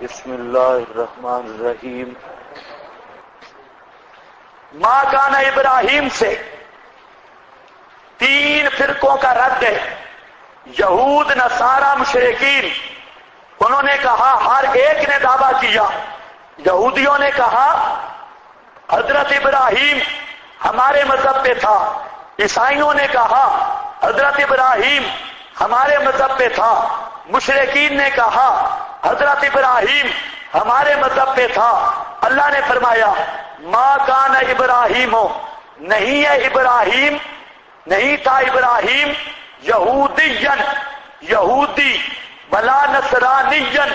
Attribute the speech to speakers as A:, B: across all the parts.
A: بسم اللہ الرحمن الرحیم۔ ماں کان ابراہیم سے 3 فرقوں کا رد ہے۔ یہود، نصارہ، مشرکین، انہوں نے کہا، ہر ایک نے دعویٰ کیا۔ یہودیوں نے کہا حضرت ابراہیم ہمارے مذہب پہ تھا، عیسائیوں نے کہا حضرت ابراہیم ہمارے مذہب پہ تھا، مشرکین نے کہا حضرت ابراہیم ہمارے مذہب پہ تھا۔ اللہ نے فرمایا ما کان ابراہیم، نہیں ہے ابراہیم، نہیں تھا ابراہیم یہودین، یہودی، بلا نصرانین،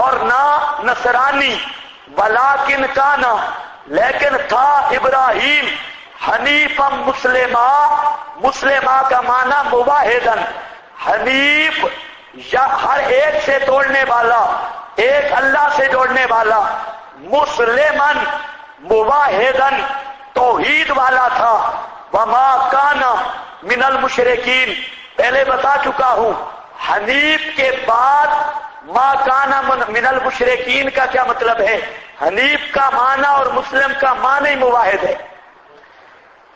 A: اور نہ نصرانی، بلاکن کانا، لیکن تھا ابراہیم حنیفا مسلمہ، مسلمہ کا معنی موحدن، حنیف یا ہر ایک سے توڑنے والا، ایک اللہ سے جوڑنے والا، مسلمن موحدن توحید والا تھا، وما کانا من المشرکین، پہلے بتا چکا ہوں حنیف کے بعد ما کانا من المشرکین کا کیا مطلب ہے؟ حنیف کا معنی اور مسلم کا معنی موحد ہے۔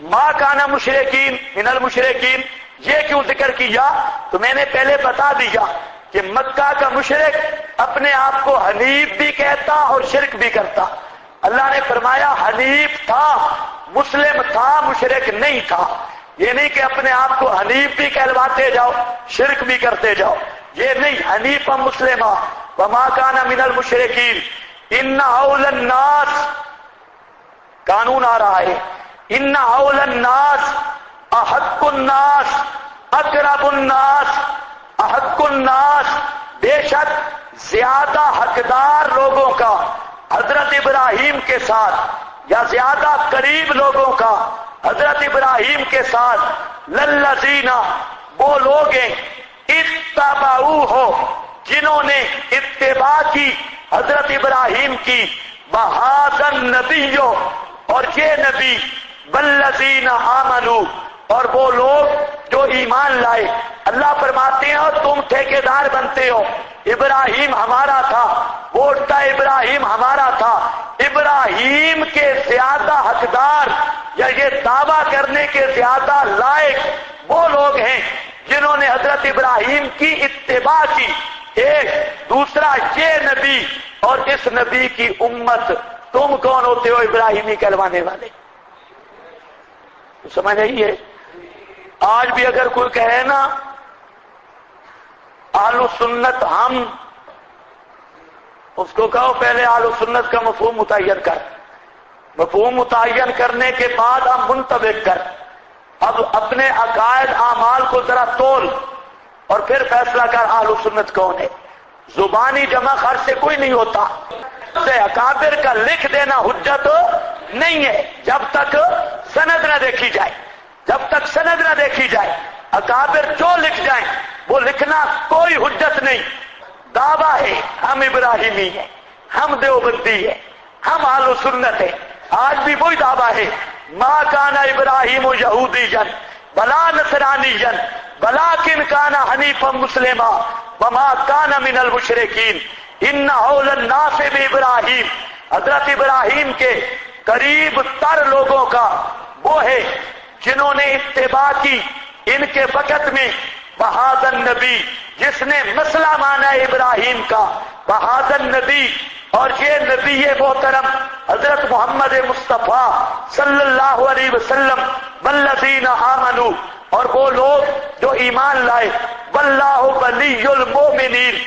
A: ما کانا مشرکین من المشرکین، یہ کیوں ذکر کیا؟ تو میں نے پہلے بتا دیا کہ مکہ کا مشرک اپنے آپ کو حنیف بھی کہتا اور شرک بھی کرتا۔ اللہ نے فرمایا حنیف تھا، مسلم تھا، مشرک نہیں تھا۔ یہ نہیں کہ اپنے آپ کو حنیف بھی کہلواتے جاؤ، شرک بھی کرتے جاؤ، یہ نہیں۔ حنیف مسلمہ وما کان من المشرکین، ان اول الناس، قانون آ رہا ہے، ان اول الناس احق الناس اقرب الناس، احق الناس، بے شک زیادہ حقدار لوگوں کا حضرت ابراہیم کے ساتھ، یا زیادہ قریب لوگوں کا حضرت ابراہیم کے ساتھ، للذین، وہ لوگ ہیں اتبعوہ، جنہوں نے اتباع کی حضرت ابراہیم کی، بہذا النبی، اور یہ نبی، والذین آمنوا، اور وہ لوگ جو ایمان لائے۔ اللہ فرماتے ہیں اور تم ٹھیکیدار بنتے ہو، ابراہیم ہمارا تھا، ووٹ کا ابراہیم ہمارا تھا۔ ابراہیم کے زیادہ حقدار یا یہ دعویٰ کرنے کے زیادہ لائق وہ لوگ ہیں جنہوں نے حضرت ابراہیم کی اتباع کی۔ ایک دوسرا یہ نبی اور اس نبی کی امت، تم کون ہوتے ہو ابراہیمی کہلوانے والے؟ سمجھ نہیں ہے؟ آج بھی اگر کوئی کہے نا اہل سنت ہم، اس کو کہو پہلے اہل سنت کا مفہوم متعین کر، مفہوم متعین کرنے کے بعد ہم منطبق کر، اب اپنے عقائد اعمال کو ذرا تول اور پھر فیصلہ کر اہل سنت کون ہے۔ زبانی جمع خرچ سے کوئی نہیں ہوتا، سے اکابر کا لکھ دینا حجت نہیں ہے جب تک سند نہ دیکھی جائے، جب تک سند نہ دیکھی جائے۔ اکابر جو لکھ جائیں وہ لکھنا کوئی حجت نہیں۔ دعویٰ ہے ہم ابراہیمی ہیں، ہم دیوبندی ہیں، ہم اہل سنت ہیں، آج بھی وہی دعویٰ ہے۔ ما کان ابراہیم یہودیا بلا نصرانیا بلاکن کان حنیفا مسلما وما کان من المشرکین، ان اول الناس بابراہیم، حضرت ابراہیم کے قریب تر لوگوں کا وہ ہے جنہوں نے اتباع کی ان کے وقت میں، بہذا النبی، جس نے مسئلہ مانا ہے ابراہیم کا، بہذا النبی، اور یہ نبی محترم حضرت محمد مصطفیٰ صلی اللہ علیہ وسلم، والذین آمنوا، اور وہ لوگ جو ایمان لائے، واللہ ولی المؤمنین،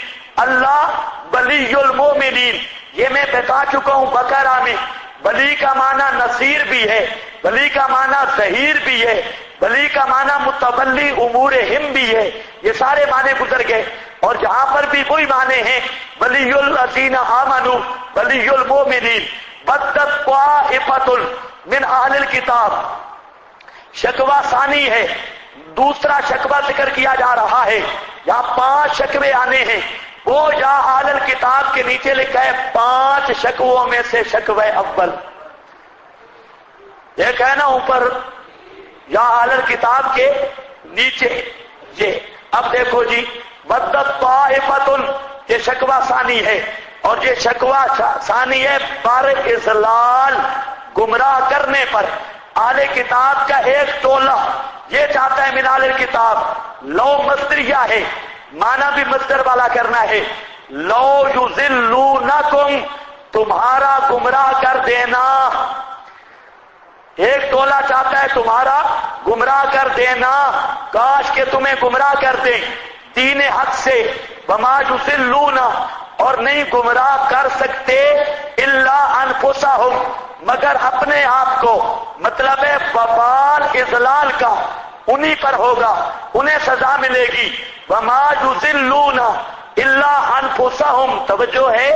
A: اللہ ولی المؤمنین، یہ میں بتا چکا ہوں بقرہ میں، ولی کا معنی نصیر بھی ہے، ولی کا معنی ظہیر بھی ہے، ولی کا معنی متولی امورہم بھی ہے، یہ سارے معنی گزر گئے، اور جہاں پر بھی وہی معنی ہیں، ولی الذین آمنوا ولی المؤمنین، بدت طائفۃ من اہل الکتاب، شکوہ ثانی ہے، دوسرا شکوہ ذکر کیا جا رہا ہے، یہاں 5 شکوے آنے ہیں، وہ جہاں اہل الکتاب کے نیچے لکھا ہے 5 شکووں میں سے شکوہ اول، ایک ہے نا اوپر یا اہل الکتاب کے نیچے یہ۔ اب دیکھو جی، بدت طائفۃ، یہ شکوہ ثانی ہے، اور یہ شکوہ ثانی ہے بار اضلال، گمراہ کرنے پر۔ اہل کتاب کا ایک ٹولہ یہ چاہتا ہے من اہل کتاب، لو مصدریہ ہے، معنی بھی مصدر والا کرنا ہے، لو یضلونکم، تمہارا گمراہ کر دینا۔ ایک ٹولہ چاہتا ہے تمہارا گمراہ کر دینا، کاش کہ تمہیں گمراہ کر دیں دین حق سے۔ وما یضلون، اور نہیں گمراہ کر سکتے الا انفسہم، مگر اپنے آپ کو۔ مطلب ہے وبال اضلال کا انہی پر ہوگا، انہیں سزا ملے گی۔ وما یضلون الا انفسہم، توجہ ہے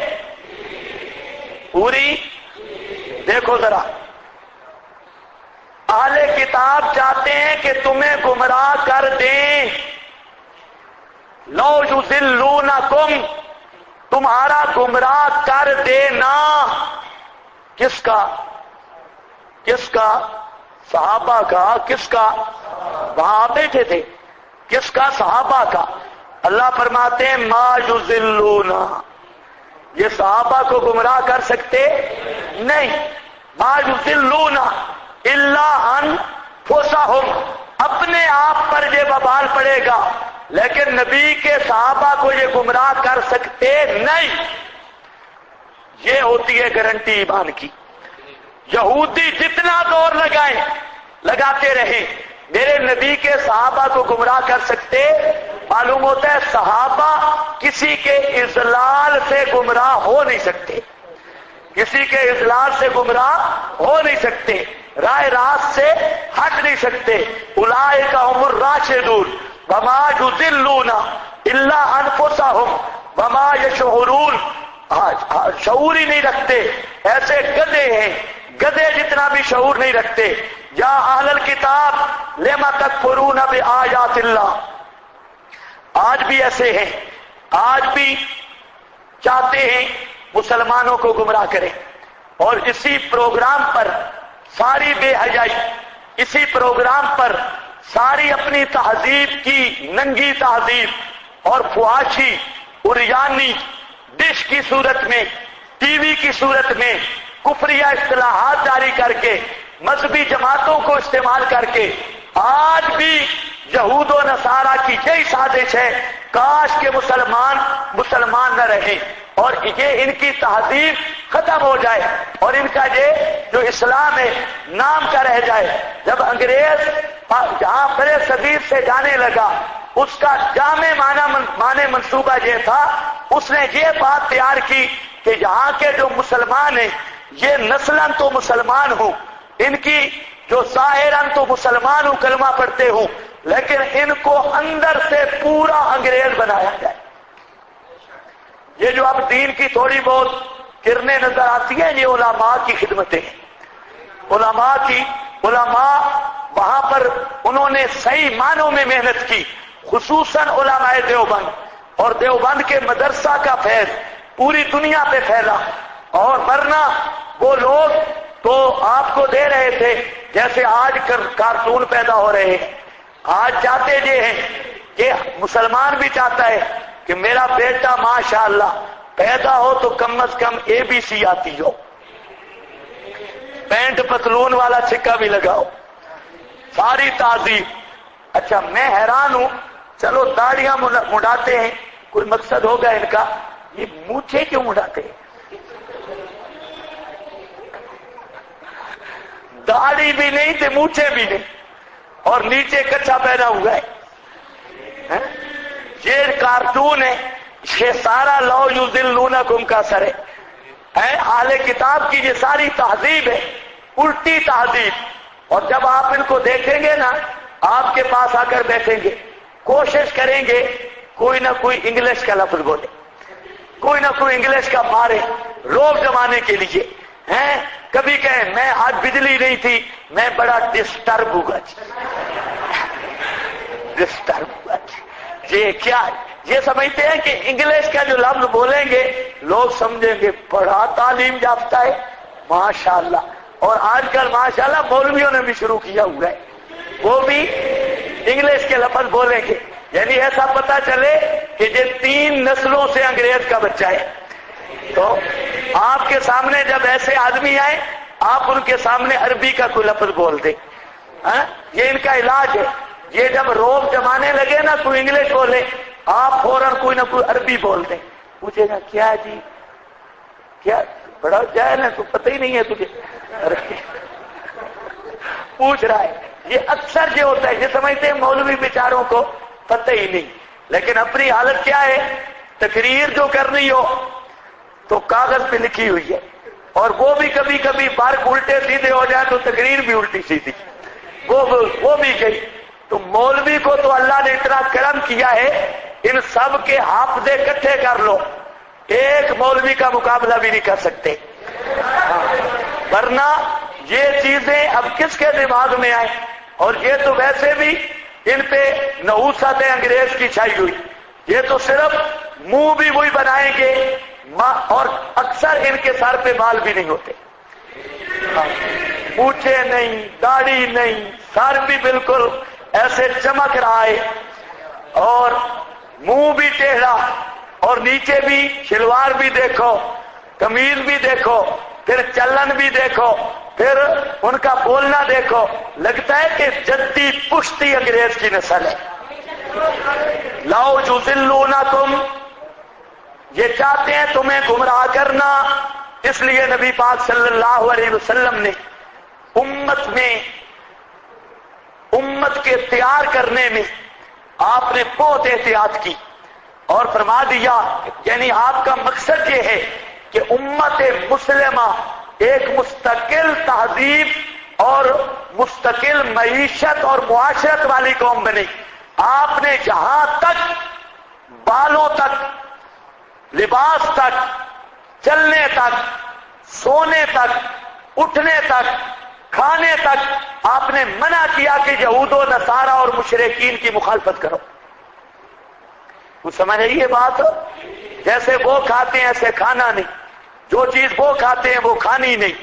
A: پوری؟ دیکھو ذرا، اہل کتاب چاہتے ہیں کہ تمہیں گمراہ کر دیں، لو یضلونکم، تمہارا گمراہ کر دینا۔ کس کا؟ کس کا؟ صحابہ کا۔ کس کا؟ وہاں آپ بیٹھے تھے۔ کس کا؟ صحابہ کا۔ اللہ فرماتے ہیں ما یضلون، یہ صحابہ کو گمراہ کر سکتے نہیں۔ ما یضلون الا انفسہم، اپنے آپ پر یہ وبال پڑے گا، لیکن نبی کے صحابہ کو یہ گمراہ کر سکتے نہیں۔ یہ ہوتی ہے گارنٹی ایمان کی۔ یہودی جتنا دور لگاتے رہے میرے نبی کے صحابہ کو گمراہ کر سکتے، معلوم ہوتا ہے صحابہ کسی کے اضلال سے گمراہ ہو نہیں سکتے، کسی کے اضلال سے گمراہ ہو نہیں سکتے، راہ راست سے ہٹ نہیں سکتے۔ اولئک هم الراشدون وما یضلون الا انفسہم وما یشعرون، شعور ہی نہیں رکھتے، ایسے گدھے ہیں، گدھے جتنا بھی شعور نہیں رکھتے۔ یا اہل الکتاب لم تکفرون بآیات اللہ، آج بھی ایسے ہیں، آج بھی چاہتے ہیں مسلمانوں کو گمراہ کریں، اور اسی پروگرام پر ساری بے حیائی، اسی پروگرام پر ساری اپنی تہذیب کی ننگی تہذیب اور فحاشی اریانی ڈش کی صورت میں، ٹی وی کی صورت میں کفریہ اصطلاحات جاری کر کے، مذہبی جماعتوں کو استعمال کر کے، آج بھی یہود و نصارہ کی یہی سازش ہے کاش کہ مسلمان نہ رہیں اور یہ ان کی تہذیب ختم ہو جائے اور ان کا یہ جو اسلام ہے نام کا رہ جائے۔ جب انگریز جہاں بڑے صدیق سے جانے لگا، اس کا جامع معنی منصوبہ یہ تھا، اس نے یہ بات تیار کی کہ یہاں کے جو مسلمان ہیں یہ نسلاً تو مسلمان ہوں، ان کی جو ظاہراً تو مسلمان ہوں، کلمہ پڑھتے ہوں، لیکن ان کو اندر سے پورا انگریز بنایا جائے۔ یہ جو اب دین کی تھوڑی بہت کرنیں نظر آتی ہیں، یہ علماء کی خدمتیں ہیں، علماء وہاں پر انہوں نے صحیح معنوں میں محنت کی، خصوصاً علماء دیوبند، اور دیوبند کے مدرسہ کا فیض پوری دنیا پہ پھیلا، اور ورنہ وہ لوگ تو آپ کو دے رہے تھے جیسے آج کارٹون پیدا ہو رہے ہیں۔ آج چاہتے یہ ہیں کہ مسلمان بھی چاہتا ہے کہ میرا بیٹا ماشاءاللہ پیدا ہو تو کم از کم ABC آتی ہو، پینٹ پتلون والا چھکا بھی لگاؤ، ساری تہذیب۔ اچھا میں حیران ہوں، چلو داڑیاں مڈاتے ہیں، کوئی مقصد ہوگا ان کا، یہ مونچھیں کیوں مڈاتے ہیں؟ داڑھی بھی نہیں تے مونچھیں بھی نہیں، اور نیچے کچھا پہنا ہوا ہے۔ یہ کارٹون ہے، یہ سارا لو یضلونکم کا اثر ہے۔ اہل کتاب کی یہ ساری تہذیب ہے، الٹی تہذیب، اور جب آپ ان کو دیکھیں گے نا، آپ کے پاس آ کر بیٹھیں گے، کوشش کریں گے کوئی نہ کوئی انگلش کا لفظ بولے، کوئی نہ کوئی انگلش کا مارے روب جمانے کے لیے، کبھی کہیں میں آج بجلی نہیں تھی، میں بڑا ڈسٹرب ہوا، ڈسٹرب ہوا۔ یہ کیا؟ یہ سمجھتے ہیں کہ انگلش کا جو لفظ بولیں گے لوگ سمجھیں گے بڑا تعلیم یافتہ ہے ماشاءاللہ، اور آج کل ماشاءاللہ مولویوں نے بھی شروع کیا ہوا ہے، وہ بھی انگلش کے لفظ بولیں گے، یعنی ایسا پتا چلے کہ یہ 3 نسلوں سے انگریز کا بچہ ہے۔ تو آپ کے سامنے جب ایسے آدمی آئے آپ ان کے سامنے عربی کا کوئی لفظ بول دیں، یہ ان کا علاج ہے۔ یہ جب روب جمانے لگے نا کوئی انگلش بولے آپ فوراً کوئی نہ کوئی عربی بول دیں، پوچھے گا کیا جی کیا بڑا جاہل ہے تو پتہ ہی نہیں ہے تجھے پوچھ رہا ہے۔ یہ اکثر یہ ہوتا ہے، یہ سمجھتے ہیں مولوی بیچاروں کو پتہ ہی نہیں، لیکن اپنی حالت کیا ہے، تقریر جو کرنی ہو تو کاغذ پہ لکھی ہوئی ہے، اور وہ بھی کبھی کبھی فرق الٹے سیدھے ہو جائے تو تقریر بھی الٹی سیدھی وہ بھی گئی۔ تو مولوی کو تو اللہ نے اتنا کرم کیا ہے، ان سب کے حافظے اکٹھے کر لو، ایک مولوی کا مقابلہ بھی نہیں کر سکتے، ورنہ یہ چیزیں اب کس کے دماغ میں آئے؟ اور یہ تو ویسے بھی ان پہ نحوست انگریز کی چھائی ہوئی، یہ تو صرف منہ بھی وہی بنائیں گے اور اکثر ان کے سر پہ بال بھی نہیں ہوتے، پوچھے نہیں، داڑھی نہیں، سر بھی بالکل ایسے چمک رہا ہے اور منہ بھی ٹیڑھا، اور نیچے بھی شلوار بھی دیکھو، قمیض بھی دیکھو، پھر چلن بھی دیکھو، پھر ان کا بولنا دیکھو، لگتا ہے کہ جدی پشتی انگریز کی نسل ہے۔ لاؤ یضلونکم، یہ چاہتے ہیں تمہیں گمراہ کرنا، اس لیے نبی پاک صلی اللہ علیہ وسلم نے امت کے تیار کرنے میں آپ نے بہت احتیاط کی اور فرما دیا، یعنی آپ کا مقصد یہ ہے کہ امت مسلمہ ایک مستقل تہذیب اور مستقل معیشت اور معاشرت والی قوم بنے۔ آپ نے جہاں تک بالوں تک، لباس تک، چلنے تک، سونے تک، اٹھنے تک، کھانے تک آپ نے منع کیا کہ یہود و نصارہ اور مشرکین کی مخالفت کرو۔ کچھ سمجھ رہی ہے بات؟ جیسے وہ کھاتے ہیں ایسے کھانا نہیں، جو چیز وہ کھاتے ہیں وہ کھانی نہیں،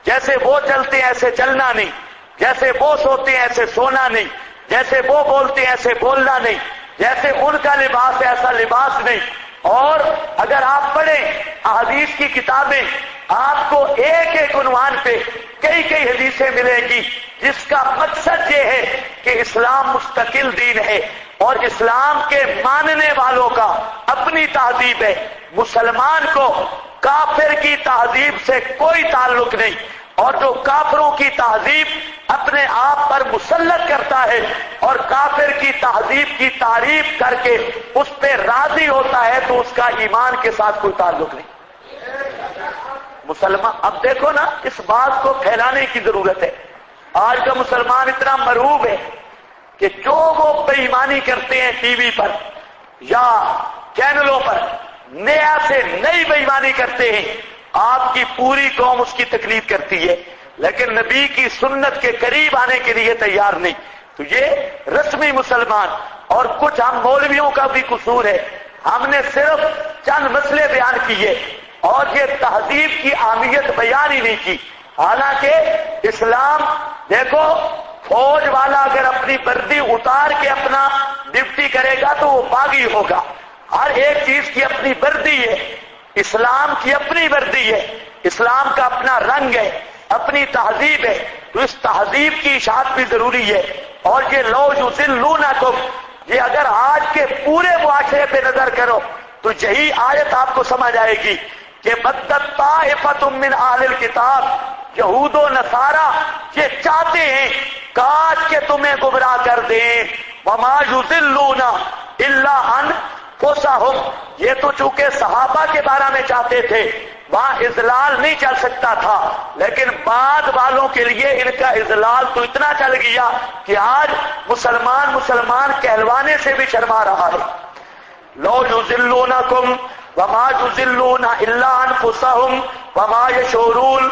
A: جیسے وہ چلتے ہیں ایسے چلنا نہیں، جیسے وہ سوتے ہیں ایسے سونا نہیں، جیسے وہ بولتے ہیں ایسے بولنا نہیں، جیسے ان کا لباس ہے ایسا لباس نہیں۔ اور اگر آپ پڑھیں احادیث کی کتابیں آپ کو ایک ایک عنوان پہ کئی کئی حدیثیں ملیں گی جس کا مقصد یہ ہے کہ اسلام مستقل دین ہے اور اسلام کے ماننے والوں کا اپنی تہذیب ہے، مسلمان کو کافر کی تہذیب سے کوئی تعلق نہیں، اور جو کافروں کی تہذیب اپنے آپ پر مسلط کرتا ہے اور کافر کی تہذیب کی تعریف کر کے اس پہ راضی ہوتا ہے تو اس کا ایمان کے ساتھ کوئی تعلق نہیں۔ مسلمان اب دیکھو نا، اس بات کو پھیلانے کی ضرورت ہے۔ آج کا مسلمان اتنا مرعوب ہے کہ جو وہ بے ایمانی کرتے ہیں ٹی وی پر یا چینلوں پر، نیا سے نئی بے ایمانی کرتے ہیں، آپ کی پوری قوم اس کی تقلید کرتی ہے، لیکن نبی کی سنت کے قریب آنے کے لیے تیار نہیں۔ تو یہ رسمی مسلمان، اور کچھ ہم مولویوں کا بھی قصور ہے، ہم نے صرف چند مسئلے بیان کیے اور یہ تہذیب کی اہمیت بیان ہی نہیں کی۔ حالانکہ اسلام دیکھو، فوج والا اگر اپنی وردی اتار کے اپنا ڈیوٹی کرے گا تو وہ باغی ہوگا۔ ہر ایک چیز کی اپنی وردی ہے، اسلام کی اپنی وردی ہے، اسلام کا اپنا رنگ ہے، اپنی تہذیب ہے، تو اس تہذیب کی اشاعت بھی ضروری ہے۔ اور یہ لو یضلونکم، یہ اگر آج کے پورے معاشرے پہ نظر کرو تو یہی آیت آپ کو سمجھ آئے گی کہ بدت طائفۃ من اہل الکتاب، یہود و نصارہ یہ چاہتے ہیں کاش کہ تمہیں گمراہ کر دیں، وما یضلون الا انفسہم، یہ تو چونکہ صحابہ کے بارے میں چاہتے تھے، وہاں اضلال نہیں چل سکتا تھا، لیکن بعد والوں کے لیے ان کا اضلال تو اتنا چل گیا کہ آج مسلمان کہلوانے سے بھی شرما رہا ہے۔ لو یضلونکم وما یضلون الا انفسہم وما یشعرون۔